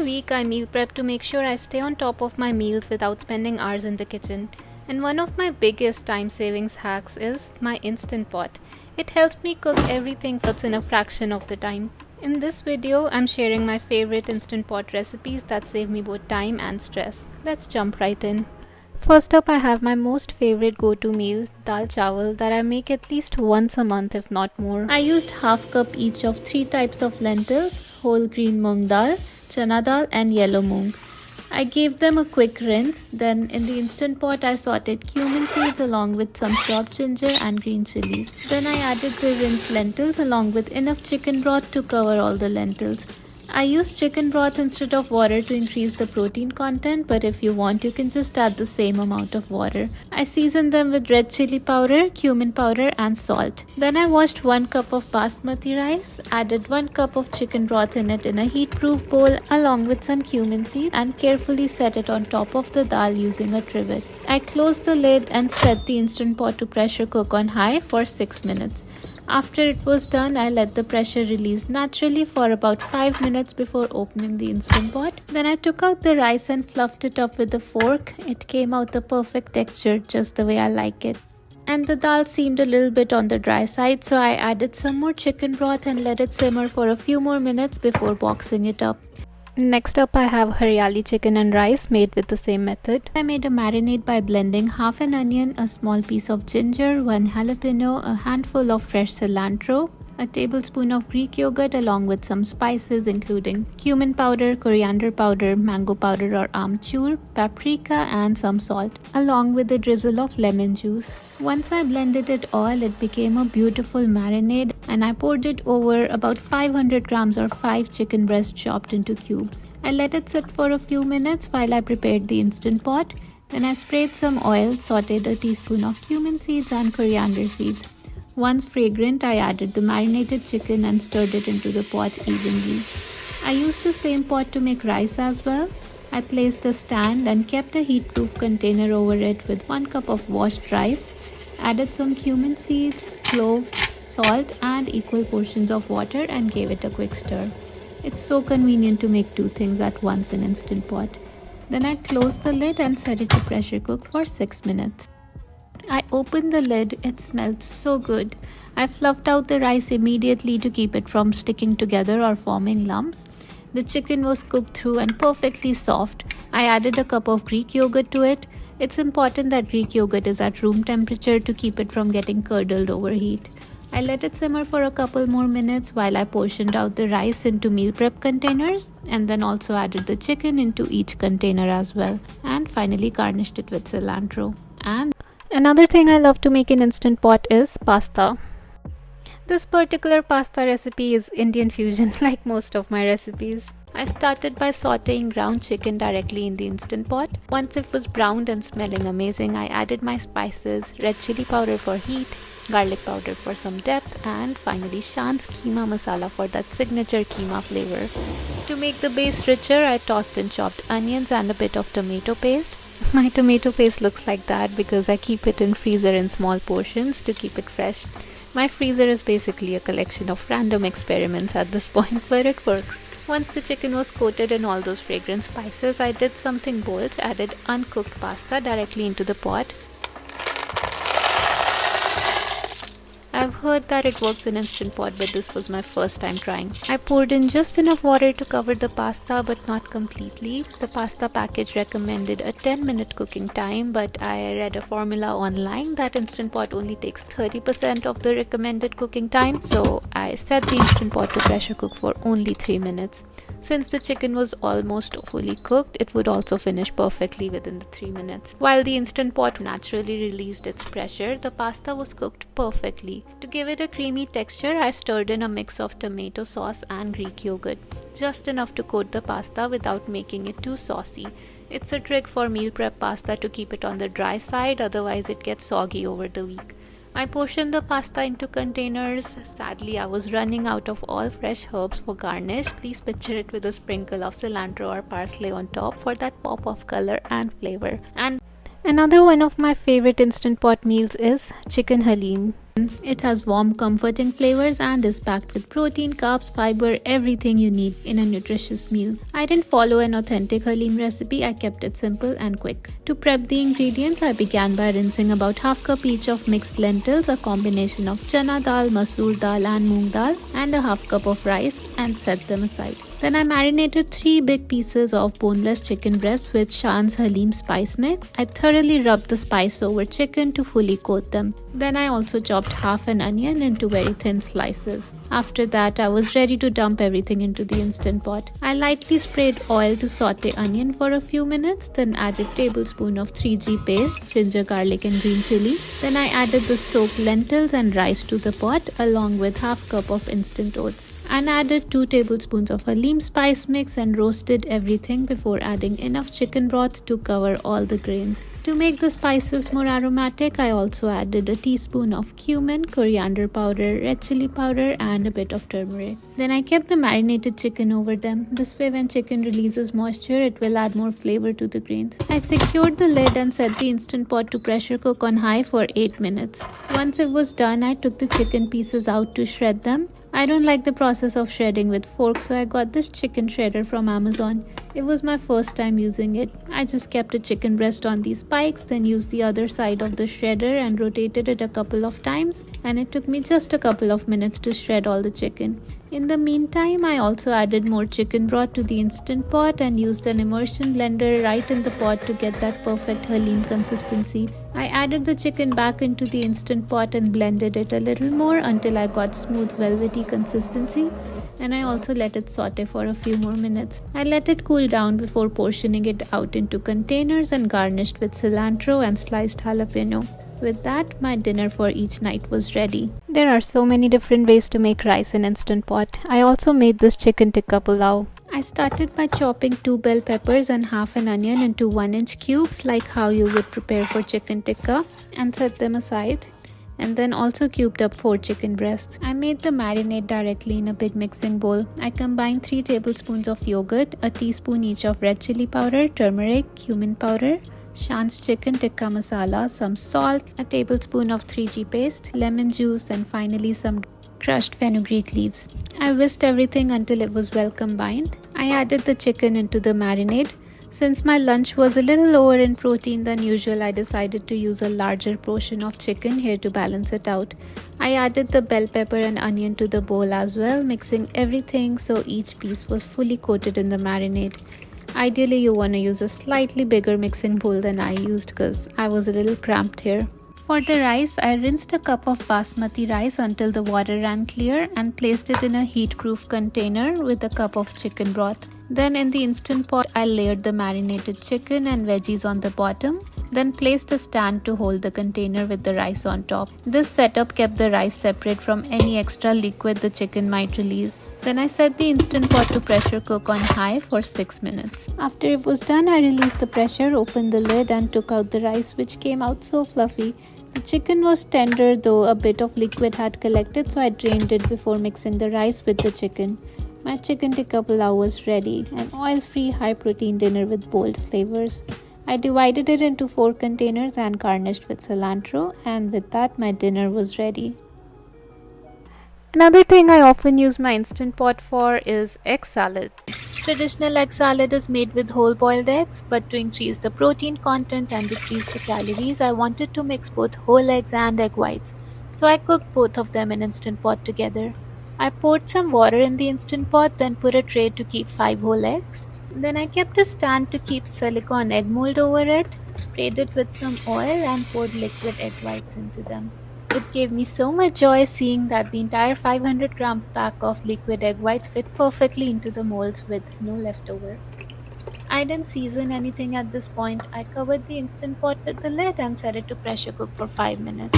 week, I meal prep to make sure I stay on top of my meals without spending hours in the kitchen. And one of my biggest time savings hacks is my Instant Pot. It helps me cook everything else in a fraction of the time. In this video, I'm sharing my favorite Instant Pot recipes that save me both time and stress. Let's jump right in. First up, I have my most favorite go-to meal, Daal Chawal, that I make at least once a month if not more. I used half cup each of 3 types of lentils, whole green moong dal, chana dal and yellow moong. I gave them a quick rinse, then in the Instant Pot I sauteed cumin seeds along with some chopped ginger and green chilies. Then I added the rinsed lentils along with enough chicken broth to cover all the lentils. I use chicken broth instead of water to increase the protein content, but if you want you can just add the same amount of water. I seasoned them with red chili powder, cumin powder and salt. Then I washed 1 cup of basmati rice, added 1 cup of chicken broth in it in a heat-proof bowl along with some cumin seeds and carefully set it on top of the dal using a trivet. I closed the lid and set the Instant Pot to pressure cook on high for 6 minutes. After it was done, I let the pressure release naturally for about 5 minutes before opening the Instant Pot. Then I took out the rice and fluffed it up with a fork. It came out the perfect texture, just the way I like it. And the dal seemed a little bit on the dry side, so I added some more chicken broth and let it simmer for a few more minutes before boxing it up. Next up, I have haryali chicken and rice made with the same method. I made a marinade by blending half an onion, a small piece of ginger, 1 jalapeno, a handful of fresh cilantro, a tablespoon of Greek yogurt along with some spices including cumin powder, coriander powder, mango powder or amchur, paprika and some salt, along with a drizzle of lemon juice. Once I blended it all, it became a beautiful marinade and I poured it over about 500 grams or 5 chicken breasts chopped into cubes. I let it sit for a few minutes while I prepared the Instant Pot. Then I sprayed some oil, sauteed a teaspoon of cumin seeds and coriander seeds. Once fragrant, I added the marinated chicken and stirred it into the pot evenly. I used the same pot to make rice as well. I placed a stand and kept a heat-proof container over it with 1 cup of washed rice. Added some cumin seeds, cloves, salt and equal portions of water and gave it a quick stir. It's so convenient to make 2 things at once in Instant Pot. Then I closed the lid and set it to pressure cook for 6 minutes. I opened the lid, it smelled so good. I fluffed out the rice immediately to keep it from sticking together or forming lumps. The chicken was cooked through and perfectly soft. I added a cup of Greek yogurt to it. It's important that Greek yogurt is at room temperature to keep it from getting curdled over heat. I let it simmer for a couple more minutes while I portioned out the rice into meal prep containers and then also added the chicken into each container as well and finally garnished it with cilantro. And another thing I love to make in Instant Pot is pasta. This particular pasta recipe is Indian fusion like most of my recipes. I started by sauteing ground chicken directly in the Instant Pot. Once it was browned and smelling amazing, I added my spices, red chili powder for heat, garlic powder for some depth, and finally Shan's keema masala for that signature keema flavor. To make the base richer, I tossed in chopped onions and a bit of tomato paste. My tomato paste looks like that because I keep it in freezer in small portions to keep it fresh. My freezer is basically a collection of random experiments at this point, but it works. Once the chicken was coated in all those fragrant spices, I did something bold, added uncooked pasta directly into the pot. I've heard that it works in Instant Pot, but this was my first time trying. I poured in just enough water to cover the pasta, but not completely. The pasta package recommended a 10-minute cooking time, but I read a formula online that Instant Pot only takes 30% of the recommended cooking time, so I set the Instant Pot to pressure cook for only 3 minutes. Since the chicken was almost fully cooked, it would also finish perfectly within the 3 minutes. While the Instant Pot naturally released its pressure, the pasta was cooked perfectly. To give it a creamy texture, I stirred in a mix of tomato sauce and Greek yogurt, just enough to coat the pasta without making it too saucy. It's a trick for meal prep pasta to keep it on the dry side, otherwise it gets soggy over the week. I portioned the pasta into containers. Sadly, I was running out of all fresh herbs for garnish. Please picture it with a sprinkle of cilantro or parsley on top for that pop of color and flavor. And another one of my favorite Instant Pot meals is chicken Haleem. It has warm, comforting flavors and is packed with protein, carbs, fiber, everything you need in a nutritious meal. I didn't follow an authentic Haleem recipe, I kept it simple and quick. To prep the ingredients, I began by rinsing about half cup each of mixed lentils, a combination of chana dal, masoor dal and moong dal, and a half cup of rice, and set them aside. Then I marinated 3 big pieces of boneless chicken breast with Shan's Haleem spice mix. I thoroughly rubbed the spice over chicken to fully coat them. Then I also chopped half an onion into very thin slices. After that, I was ready to dump everything into the instant pot. I lightly sprayed oil to saute onion for a few minutes, then added tablespoon of 3G paste, ginger, garlic and green chili. Then I added the soaked lentils and rice to the pot along with half cup of instant oats. And added 2 tablespoons of Haleem spice mix and roasted everything before adding enough chicken broth to cover all the grains. To make the spices more aromatic, I also added a teaspoon of cumin, coriander powder, red chili powder and a bit of turmeric. Then I kept the marinated chicken over them. This way when chicken releases moisture, it will add more flavor to the grains. I secured the lid and set the instant pot to pressure cook on high for 8 minutes. Once it was done, I took the chicken pieces out to shred them. I don't like the process of shredding with forks, so I got this chicken shredder from Amazon. It was my first time using it. I just kept a chicken breast on these spikes, then used the other side of the shredder and rotated it a couple of times, and it took me just a couple of minutes to shred all the chicken. In the meantime, I also added more chicken broth to the instant pot and used an immersion blender right in the pot to get that perfect Haleem consistency. I added the chicken back into the instant pot and blended it a little more until I got smooth velvety consistency, and I also let it saute for a few more minutes. I let it cool down before portioning it out into containers and garnished with cilantro and sliced jalapeno. With that, my dinner for each night was ready. There are so many different ways to make rice in Instant Pot. I also made this chicken tikka pulao. I started by chopping 2 bell peppers and half an onion into 1-inch cubes like how you would prepare for chicken tikka, and set them aside. And then also cubed up 4 chicken breasts. I made the marinade directly in a big mixing bowl. I combined 3 tablespoons of yogurt, a teaspoon each of red chili powder, turmeric, cumin powder, Shan's chicken tikka masala, some salt, a tablespoon of 3G paste, lemon juice, and finally some crushed fenugreek leaves. I whisked everything until it was well combined. I added the chicken into the marinade. Since my lunch was a little lower in protein than usual, I decided to use a larger portion of chicken here to balance it out. I added the bell pepper and onion to the bowl as well, mixing everything so each piece was fully coated in the marinade. Ideally, you want to use a slightly bigger mixing bowl than I used because I was a little cramped here. For the rice, I rinsed a cup of basmati rice until the water ran clear and placed it in a heat-proof container with a cup of chicken broth. Then in the instant pot, I layered the marinated chicken and veggies on the bottom, then placed a stand to hold the container with the rice on top. This setup kept the rice separate from any extra liquid the chicken might release. Then I set the instant pot to pressure cook on high for 6 minutes. After it was done, I released the pressure, opened the lid and took out the rice, which came out so fluffy. The chicken was tender, though a bit of liquid had collected, so I drained it before mixing the rice with the chicken. My chicken tikka pulao was ready, an oil-free, high-protein dinner with bold flavors. I divided it into 4 containers and garnished with cilantro, and with that my dinner was ready. Another thing I often use my Instant Pot for is egg salad. Traditional egg salad is made with whole boiled eggs, but to increase the protein content and decrease the calories, I wanted to mix both whole eggs and egg whites. So I cooked both of them in Instant Pot together. I poured some water in the Instant Pot, then put a tray to keep 5 whole eggs. Then I kept a stand to keep silicone egg mold over it, sprayed it with some oil and poured liquid egg whites into them. It gave me so much joy seeing that the entire 500-gram pack of liquid egg whites fit perfectly into the molds with no leftover. I didn't season anything at this point. I covered the Instant Pot with the lid and set it to pressure cook for 5 minutes.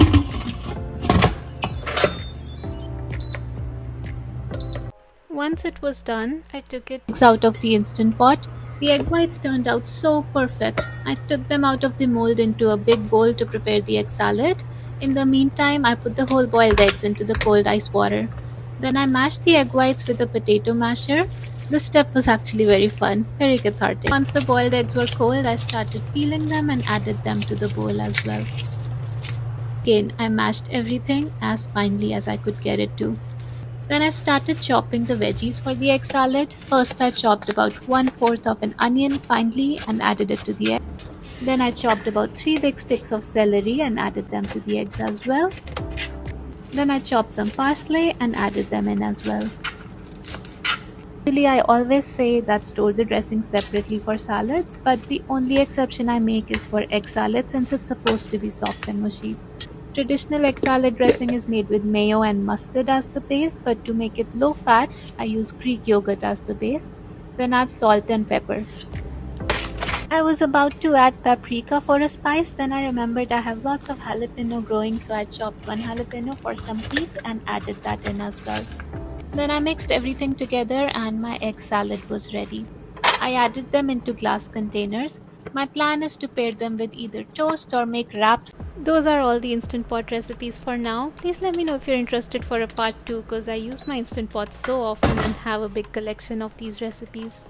Once it was done, I took it out of the Instant Pot. The egg whites turned out so perfect. I took them out of the mold into a big bowl to prepare the egg salad. In the meantime, I put the whole boiled eggs into the cold ice water. Then I mashed the egg whites with a potato masher. This step was actually very fun, very cathartic. Once the boiled eggs were cold, I started peeling them and added them to the bowl as well. Again, I mashed everything as finely as I could get it to. Then I started chopping the veggies for the egg salad. First, I chopped about 1/4 of an onion finely and added it to the egg. Then I chopped about 3 big sticks of celery and added them to the eggs as well. Then I chopped some parsley and added them in as well. Usually, I always say that store the dressing separately for salads, but the only exception I make is for egg salad since it's supposed to be soft and mushy. Traditional egg salad dressing is made with mayo and mustard as the base, but to make it low fat, I use Greek yogurt as the base, then add salt and pepper. I was about to add paprika for a spice, then I remembered I have lots of jalapeno growing, so I chopped one jalapeno for some heat and added that in as well. Then I mixed everything together and my egg salad was ready. I added them into glass containers. My plan is to pair them with either toast or make wraps. Those are all the Instant Pot recipes for now. Please let me know if you're interested for a part 2 because I use my Instant Pot so often and have a big collection of these recipes.